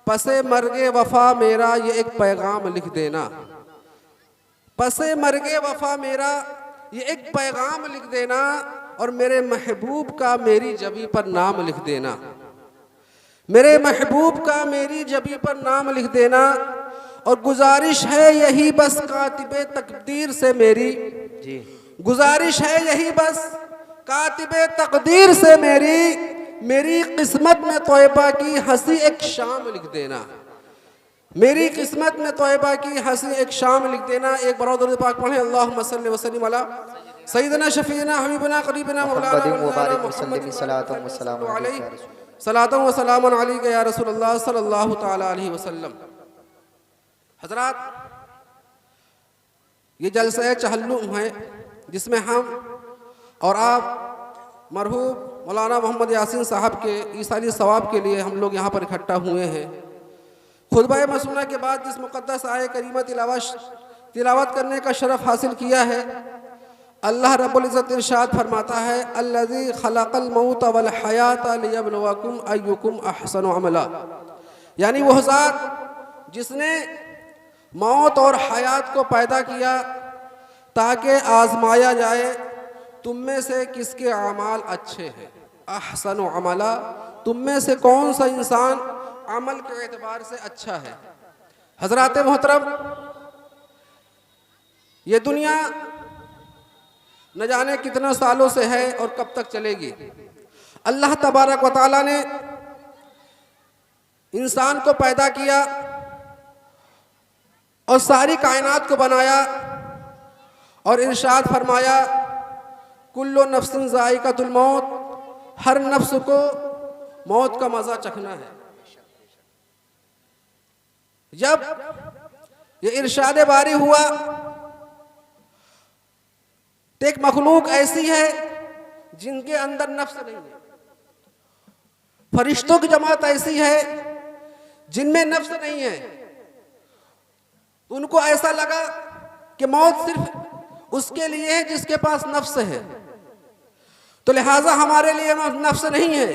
पसे मर्गे वफा मेरा ये एक पैगाम लिख देना, पसे मर्गे वफा मेरा ये एक पैगाम लिख देना, और मेरे महबूब का मेरी जबी पर नाम लिख देना, मेरे महबूब का मेरी जबी पर नाम लिख देना। और गुजारिश है यही बस कातिबे तकदीर से मेरी, जी गुजारिश है यही बस कातिबे तकदीर से मेरी किस्मत में तौबा की हंसी एक शाम लिख देना, मेरी किस्मत में तौबा की हंसी एक शाम लिख देना। एक बार दुरूद पाक पढ़ें, अल्लाहुम्मा सल्लि व सल्लिम अला सय्यिदना शफीना हबीबना करीबना मौलाना मुहम्मद सलातु व सलामुन अलैका या रसूलल्लाह सल्लल्लाहु तआला अलैहि वसल्लम। हजरात, ये जलसा चहल्लुम है जिसमें हम और आप मरहूम मौलाना मोहम्मद यासीन साहब के ईसाली सवाब के लिए हम लोग यहाँ पर इकट्ठा हुए हैं। खुतबा मसूना के बाद जिस मुक़द्दस आए करीमा तिलावत करने का शरफ़ हासिल किया है, अल्लाह रब्बुल इज़्ज़त इरशाद फरमाता है, अल्लज़ी खलक़ल मौत वल हयात लियब्लुवकुम अय्युकुम अहसनु अमला। यानी वह ज़ात जिसने मौत और हयात को पैदा किया ताकि आजमाया जाए तुम में से किसके अमाल अच्छे हैं। अहसनु अमला, तुम में से कौन सा इंसान अमल के एतबार से अच्छा है। हजरात मोहतरम, ये दुनिया न जाने कितना सालों से है और कब तक चलेगी। अल्लाह तबारक व तआला ने इंसान को पैदा किया और सारी कायनात को बनाया और इरशाद फरमाया, कुल्लु नफ्सिन ज़ाइक़तुल मौत, हर नफ्स को मौत का मज़ा चखना है। जब ये इरशाद बारी हुआ तो एक मखलूक ऐसी है जिनके अंदर नफ्स नहीं है, फरिश्तों की जमात ऐसी है जिनमें नफ्स नहीं है। उनको ऐसा लगा कि मौत सिर्फ उसके लिए है जिसके पास नफ्स है, तो लिहाजा हमारे लिए नफ्स नहीं है।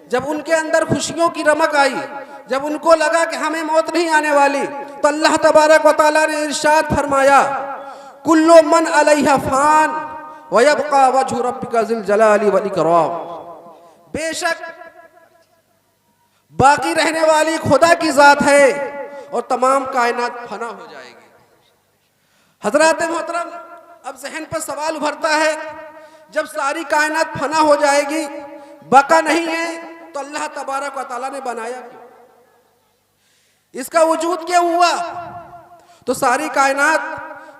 जब उनके अंदर खुशियों की रमक आई, जब उनको लगा कि हमें मौत नहीं आने वाली, तो अल्लाह तबारक व तआला ने इरशाद फरमाया, कुल्लु मन अलैहा फान व यबका वजहु रब्बिका ज़िल जलाली वल इकराम। बेशक बाकी रहने वाली खुदा की जात है और तमाम कायनात फना हो जाएगी। हजरात मोहतरम, अब जहन पर सवाल उभरता है, जब सारी कायनात फना हो जाएगी, बका नहीं है, तो अल्लाह तबारक व तआला ने बनाया क्यों? इसका वजूद क्यों हुआ? तो सारी कायनात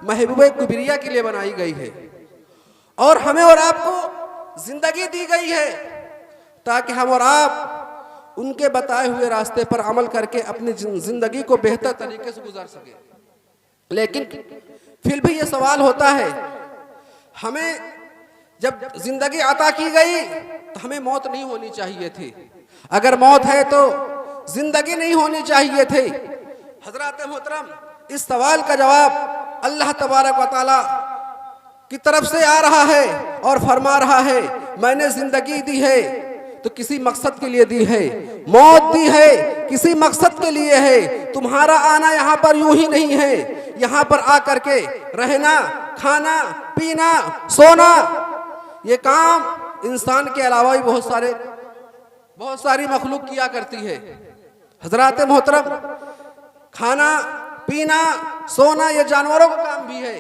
महबूबे कुबरिया के लिए बनाई गई है और हमें और आपको जिंदगी दी गई है ताकि हम और आप उनके बताए हुए रास्ते पर अमल करके अपनी जिंदगी को बेहतर तरीके से गुजार सके। लेकिन फिर भी ये सवाल होता है, हमें जब जिंदगी अता की गई तो हमें मौत नहीं होनी चाहिए थी। अगर मौत है तो जिंदगी नहीं होनी चाहिए थी। हजरात मोहतरम, इस सवाल का जवाब अल्लाह तबारक व तआला की तरफ से आ रहा है और फरमा रहा है, मैंने जिंदगी दी है तो किसी मकसद के लिए दी है, मौत दी है किसी मकसद के लिए है। तुम्हारा आना यहाँ पर यूं ही नहीं है, यहाँ पर आकर के रहना, खाना, पीना, सोना, ये काम इंसान के अलावा भी बहुत सारी मखलूक किया करती है। हजरात मोहतरम, खाना, पीना, सोना ये जानवरों का काम भी है,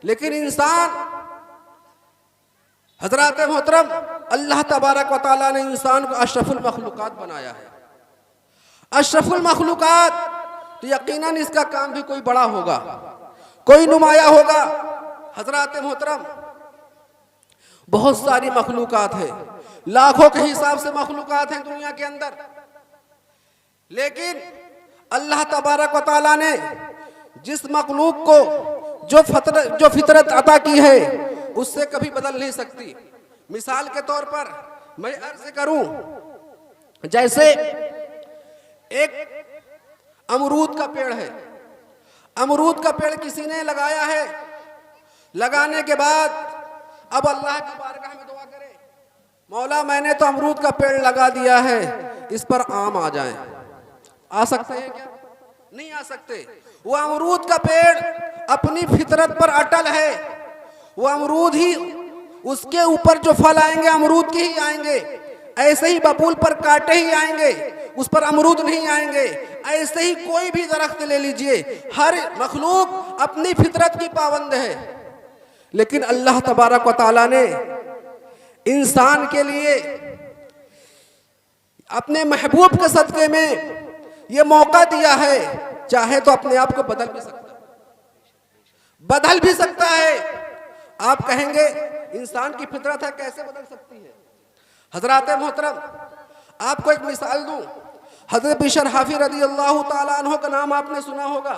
लेकिन इंसान, हजरात मोहतरम, अल्लाह तबारक व तआला ने इंसान को अशरफुल मखलूकात बनाया है। अशरफुल मखलूकात, तो यकीनन इसका काम भी कोई बड़ा होगा, कोई नुमाया होगा। हजरात मोहतरम, बहुत सारी मखलूकात है, लाखों के हिसाब से मखलूकात हैं दुनिया के अंदर, लेकिन अल्लाह तबारक व तआला ने जिस मखलूक को जो फितरत अता की है उससे कभी बदल नहीं सकती। मिसाल के तौर पर मैं अर्ज करूं, जैसे एक अमरूद का पेड़ है, अमरूद का पेड़ किसी ने लगाया है, लगाने के बाद अब अल्लाह की बारगाह में दुआ करे, मौला मैंने तो अमरूद का पेड़ लगा दिया है, इस पर आम आ जाए, आ सकते हैं क्या? नहीं आ सकते। वो अमरूद का पेड़ अपनी फितरत पर अटल है, वो अमरूद ही, उसके ऊपर जो फल आएंगे अमरूद के ही आएंगे। ऐसे ही बबूल पर कांटे ही आएंगे, उस पर अमरूद नहीं आएंगे। ऐसे ही कोई भी दरख्त ले लीजिए, हर मखलूक अपनी फितरत की पाबंद है। लेकिन अल्लाह तबारक व तआला ने इंसान के लिए अपने महबूब के सदक़े में ये मौका दिया है, चाहे तो अपने आप को बदल भी सकता है, बदल भी सकता है। आप कहेंगे इंसान की फितरत है, कैसे बदल सकती है? हजरात मोहतरम, आपको एक मिसाल दूं। हजरत बिशर हाफी रज़ी अल्लाह ताला अन्हु का नाम आपने सुना होगा।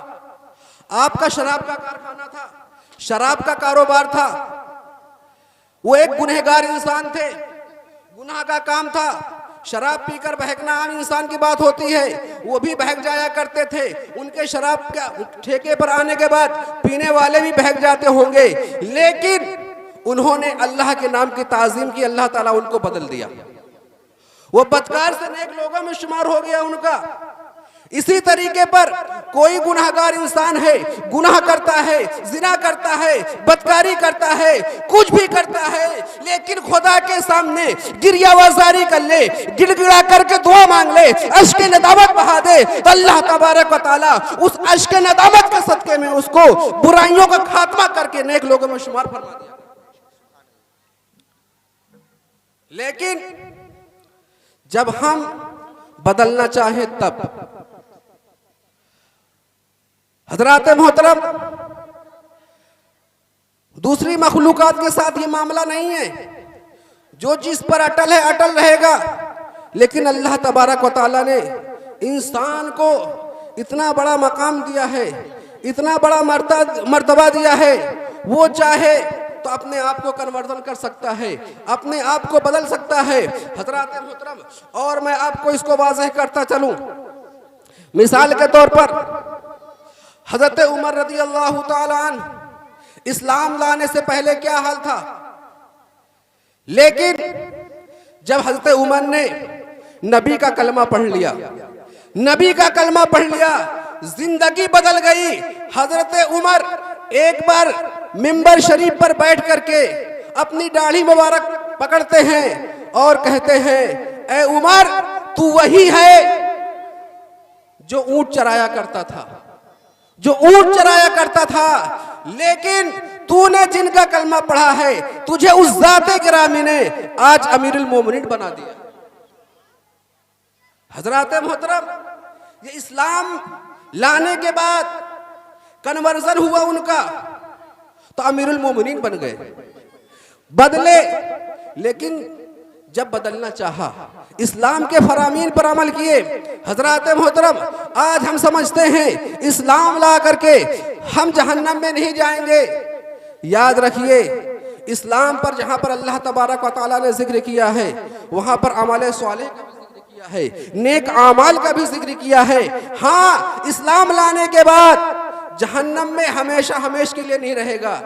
आपका शराब का कारखाना था, शराब का कारोबार था। वो एक गुनहगार इंसान थे, गुनाह का काम था। शराब पीकर बहकना आम इंसान की बात होती है, वो भी बहक जाया करते थे। उनके शराब का ठेके पर आने के बाद पीने वाले भी बहक जाते होंगे, लेकिन उन्होंने अल्लाह के नाम की ताज़ीम की, अल्लाह ताला उनको बदल दिया। वो बदकार से नेक लोगों में शुमार हो गया उनका। इसी तरीके पर कोई गुनाहगार इंसान है, गुनाह करता है, जिना करता है, बदकारी करता है, कुछ भी करता है, लेकिन खुदा के सामने गिरियावाजारी कर ले, गिड़गिड़ा करके दुआ मांग ले, अश्क नदामत बहा दे, तो अल्लाह तबारक व तआला उस अश्क नदामत के सदके में उसको बुराइयों का खात्मा करके नेक लोगों में शुमार फरमा दिया। लेकिन जब हम बदलना चाहे तब, हजरात मोहतरम, दूसरी मखलूकात के साथ ये मामला नहीं है। जो जिस पर अटल है अटल रहेगा। लेकिन अल्लाह तबारक व तआला ने इंसान को इतना बड़ा मकाम दिया है, इतना बड़ा मर्तबा दिया है। वो चाहे तो अपने आप को कन्वर्जन कर सकता है, अपने आप को बदल सकता है। हजरात मोहतरम, और मैं आपको इसको वाज़ेह करता चलूं। मिसाल के तौर पर हजरत उमर रज़ी अल्लाह ताला अन्हु इस्लाम लाने से पहले क्या हाल था, लेकिन जब हजरत उमर ने नबी का कलमा पढ़ लिया, नबी का कलमा पढ़ लिया, जिंदगी बदल गई। हजरत उमर एक बार मिंबर शरीफ पर बैठ करके अपनी दाढ़ी मुबारक पकड़ते हैं और कहते हैं, ए उमर, तू वही है जो ऊंट चराया करता था, जो ऊंट चराया करता था, लेकिन तूने जिनका कलमा पढ़ा है, तुझे उस ज़ाते गिरामी ने आज अमीरुल मोमिनीन बना दिया। हजरात मोहतरम, ये इस्लाम लाने के बाद कन्वर्जन हुआ उनका, तो अमीरुल मोमिनीन बन गए, बदले। लेकिन जब बदलना चाहा, इस्लाम के फरामीन पर अमल किए। हजरात मोहतरम, आज हम समझते हैं इस्लाम ला करके हम जहन्नम में नहीं जाएंगे। याद रखिए, इस्लाम पर जहां पर अल्लाह तबारक व तआला ने जिक्र किया है, वहां पर अमल सालेह का भी जिक्र किया है, नेक आमाल का भी जिक्र किया है। हाँ, इस्लाम लाने के बाद जहन्नम में हमेशा हमेश के लिए नहीं रहेगा,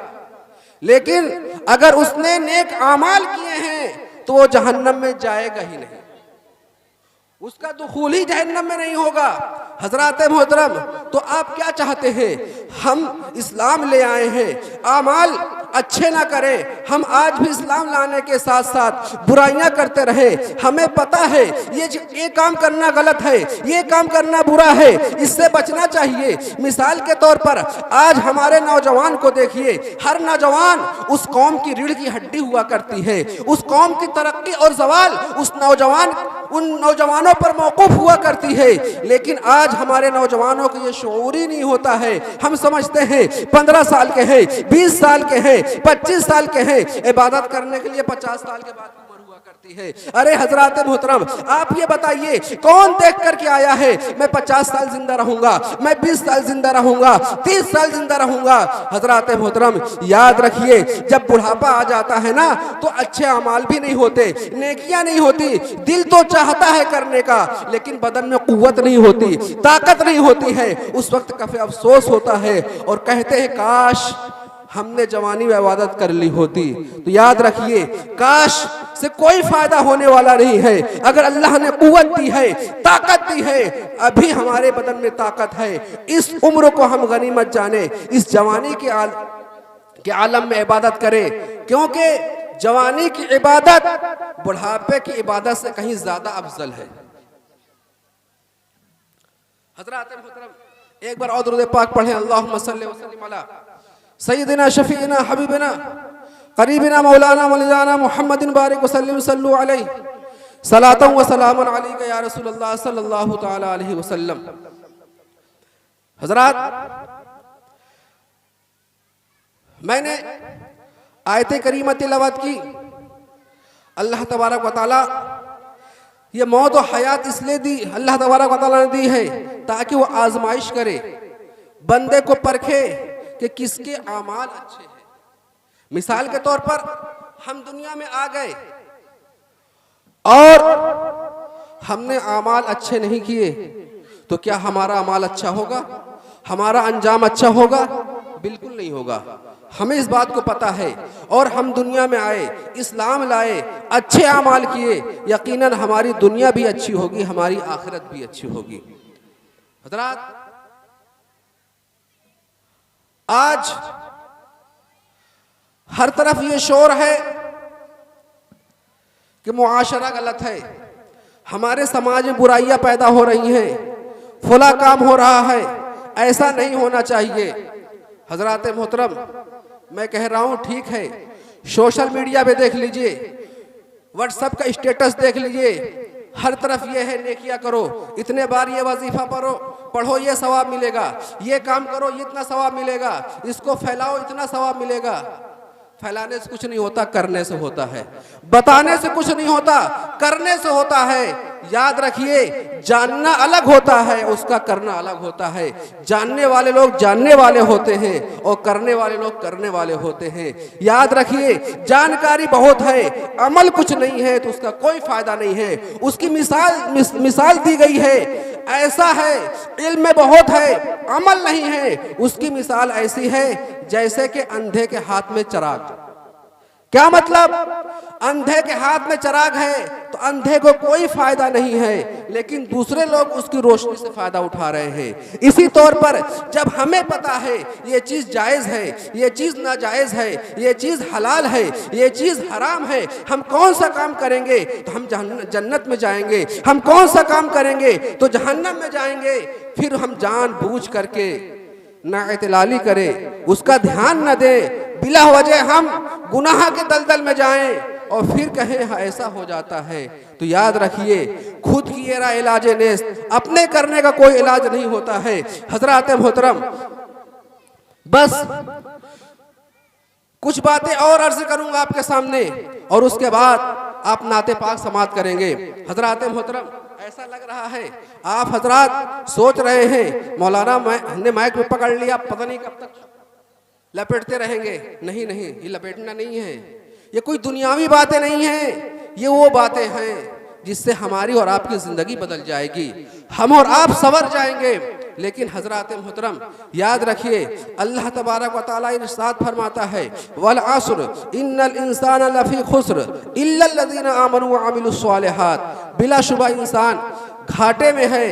लेकिन अगर उसने नेक आमाल किए हैं तो वो जहन्नम में जाएगा ही नहीं, उसका दुखूल ही जहन्नम में नहीं होगा। हजरात मोहतरम, तो आप क्या चाहते हैं? हम इस्लाम ले आए हैं, आमाल अच्छे ना करें, हम आज भी इस्लाम लाने के साथ साथ बुराइयां करते रहे। हमें पता है ये काम करना गलत है, ये काम करना बुरा है, इससे बचना चाहिए। मिसाल के तौर पर आज हमारे नौजवान को देखिए, हर नौजवान उस कौम की रीढ़ की हड्डी हुआ करती है, उस कौम की तरक्की और जवाल उन नौजवानों पर मौकूफ हुआ करती है। लेकिन आज हमारे नौजवानों को ये शऊर ही नहीं होता है। हम समझते हैं 15 साल के हैं, 20 साल के हैं, 25 साल के हैं, इबादत करने के लिए 50 साल के बाद उम्र हुआ करती है। अरे हजरात मोहतरम, आप ये बताइए, कौन देख करके आया है मैं 50 साल जिंदा रहूंगा, मैं 20 साल जिंदा रहूंगा, 30 साल जिंदा रहूंगा? हजरात मोहतरम, याद रखिए, जब बुढ़ापा आ जाता है ना, तो अच्छे अमाल भी नहीं होते, नेकियां नहीं होती। दिल तो चाहता है करने का, लेकिन बदन में कुव्वत नहीं होती, ताकत नहीं होती है। उस वक्त काफी अफसोस होता है और कहते हैं काश हमने जवानी में इबादत कर ली होती। तो याद रखिए, काश से कोई फायदा होने वाला नहीं है। अगर अल्लाह ने कुव्वत दी है, ताकत दी है, अभी हमारे बदन में ताकत है, इस उम्र को हम गनीमत जाने, इस जवानी के आलम में इबादत करें, क्योंकि जवानी की इबादत बुढ़ापे की इबादत से कहीं ज्यादा अफजल है। हज़रात मोहतरम एक बार और दुरूद पाक पढ़ें, अल्लाहुम्मा सल्ली व सल्लिम अला सय्यिदिना शफीइना हबीबिना करीबिना मौलाना मौलाना मुहम्मदिन बारिक व सल्लिम सल्लु अलैहि सलातन व सलामन अलैका या रसूलल्लाह सल्लल्लाहु तआला अलैहि वसल्लम। हज़रात, मैंने आयत करीमा तिलावत की। अल्लाह तबारक व तआला ये मौत और हयात इसलिए दी, अल्लाह तबारक व तआला ने दी है ताकि वो आजमाइश करे, बंदे को परखे कि किसके आमाल अच्छे हैं। मिसाल के तौर पर हम दुनिया में आ गए और हमने आमाल अच्छे नहीं किए, तो क्या हमारा अमाल अच्छा होगा? हमारा अंजाम अच्छा होगा? बिल्कुल नहीं होगा। हमें इस बात को पता है और हम दुनिया में आए, इस्लाम लाए, अच्छे अमाल किए, यकीनन हमारी दुनिया भी अच्छी होगी, हमारी आखिरत भी अच्छी होगी। हज़रात, आज हर तरफ ये शोर है कि मुआशरा गलत है, हमारे समाज में बुराइयां पैदा हो रही हैं, फुला काम हो रहा है, ऐसा नहीं होना चाहिए। हज़रात मोहतरम, मैं कह रहा हूं ठीक है, सोशल मीडिया पे देख लीजिए, व्हाट्सएप का स्टेटस देख लीजिए, हर तरफ ये है नेकियां करो, इतने बार ये वजीफा पढ़ो ये सवाब मिलेगा, ये काम करो ये इतना सवाब मिलेगा, इसको फैलाओ इतना सवाब मिलेगा। फैलाने से कुछ नहीं होता, करने से होता है। बताने से कुछ नहीं होता, करने से होता है। याद रखिए, जानना अलग होता है, उसका करना अलग होता है। जानने वाले लोग जानने वाले होते हैं और करने वाले लोग करने वाले होते हैं। याद रखिए, जानकारी बहुत है, अमल कुछ नहीं है तो उसका कोई फायदा नहीं है। उसकी मिसाल दी गई है, ऐसा है इल्म में बहुत है, अमल नहीं है। उसकी मिसाल ऐसी है जैसे कि अंधे के हाथ में चिराग। क्या मतलब? अंधे के हाथ में चिराग है तो अंधे को कोई फायदा नहीं है, लेकिन दूसरे लोग उसकी रोशनी से फायदा उठा रहे हैं। इसी तौर पर जब हमें पता है ये चीज जायज है, ये चीज नाजायज है, ये चीज हलाल है, ये चीज हराम है, हम कौन सा काम करेंगे तो हम जन्नत में जाएंगे, हम कौन सा काम करेंगे तो जहन्नम में जाएंगे। फिर हम जानबूझ करके ना इतलाली करें, उसका ध्यान न दें, बिला वजह हम गुनाह के दलदल में जाएं और फिर कहें हाँ ऐसा हो जाता है। तो याद रखिए, खुद की ये इलाज नेस्त, अपने करने का कोई इलाज नहीं होता है। हजरात मोहतरम, बस कुछ बातें और अर्ज करूंगा आपके सामने और उसके बाद आप नाते पाक समाप्त करेंगे। हजरात मोहतरम, ऐसा लग रहा है आप हजरात सोच रहे हैं मौलाना हमने माइक में पकड़ लिया, पता नहीं कब तक लपेटते रहेंगे। नहीं नहीं, ये लपेटना नहीं है, ये कोई दुनियावी बातें नहीं है, ये वो बातें हैं जिससे हमारी और आपकी जिंदगी बदल जाएगी, हम और आप संवर जाएंगे। लेकिन हजरात मोहतरम, याद रखिए, अल्लाह तबारक व तआला इरशाद फरमाता है, वल अस्र इन्नल इंसाना लफी खुस्र इल्ला लज़ीना आमनू व अमिलुस सालिहात। बिलाशुबा इंसान घाटे में है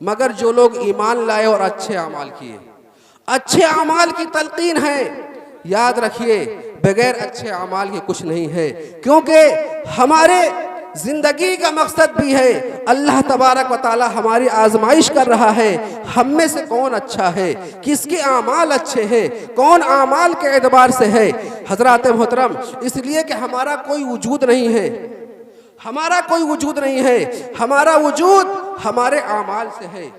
मगर जो लोग ईमान लाए और अच्छे अमाल किए। अच्छे अमाल की तलकीन है। याद रखिए, बगैर अच्छे अमाल के कुछ नहीं है, क्योंकि हमारे जिंदगी का मकसद भी है, अल्लाह तबारक व तआला हमारी आजमाइश कर रहा है, हम में से कौन अच्छा है, किसके आमाल अच्छे हैं, कौन आमाल के एतबार से है। हजरात मोहतरम, इसलिए कि हमारा कोई वजूद नहीं है, हमारा कोई वजूद नहीं है, हमारा वजूद हमारे आमाल से है,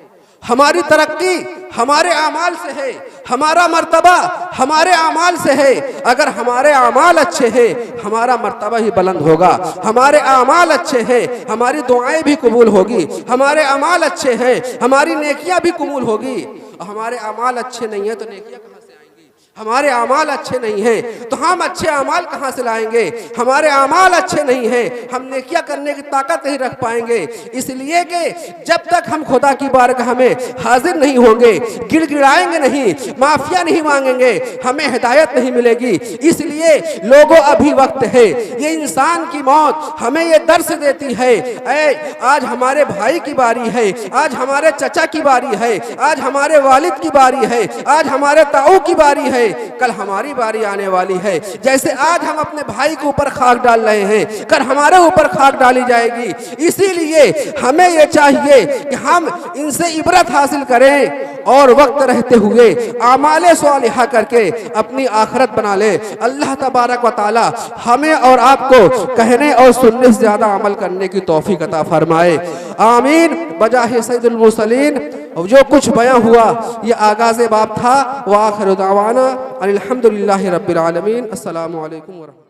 हमारी तरक्की हमारे आमाल से है, हमारा मर्तबा हमारे आमाल से है। अगर हमारे आमाल अच्छे हैं, हमारा मर्तबा ही बुलंद होगा। हमारे आमाल अच्छे हैं, हमारी दुआएं भी कबूल होगी। हमारे आमाल अच्छे हैं, हमारी नेकियां भी कबूल होगी। हमारे आमाल अच्छे नहीं है तो नेकियां कहां से आएंगी? हमारे अमाल अच्छे नहीं हैं तो हम अच्छे अमाल कहाँ से लाएंगे? हमारे अमाल अच्छे नहीं हैं, हम नेकियां करने की ताकत नहीं रख पाएंगे। इसलिए कि जब तक हम खुदा की बारगाह में हाजिर नहीं होंगे, गिड़गिड़ाएंगे नहीं, माफिया नहीं मांगेंगे, हमें हिदायत नहीं मिलेगी। इसलिए लोगों अभी वक्त है, ये इंसान की मौत हमें ये दर्श देती है, आज हमारे भाई की बारी है, आज हमारे चचा की बारी है, आज हमारे वालिद की बारी है, आज हमारे ताऊ की बारी है, कल हमारी बारी आने वाली है। जैसे आज हम अपने भाई के ऊपर खाक डाल रहे हैं, कल हमारे ऊपर खाक डाली जाएगी। इसीलिए हमें यह चाहिए कि हम इनसे इबरत हासिल करें और वक्त रहते हुए आमाले सालिहा करके अपनी आखिरत बना ले। अल्लाह तबारक व तआला हमें और आपको कहने और सुनने से ज्यादा अमल करने की तौफीक अता फरमाए। आमीन बजाहे सैयदुल मुरसलीन। जो कुछ बयां हुआ ये आगाज़ बाब था। व आखिर दावाना अनिल हम्दुलिल्लाहि रब्बिल आलमीन। अस्सलामु अलैकुम व रहमतुल्लाह।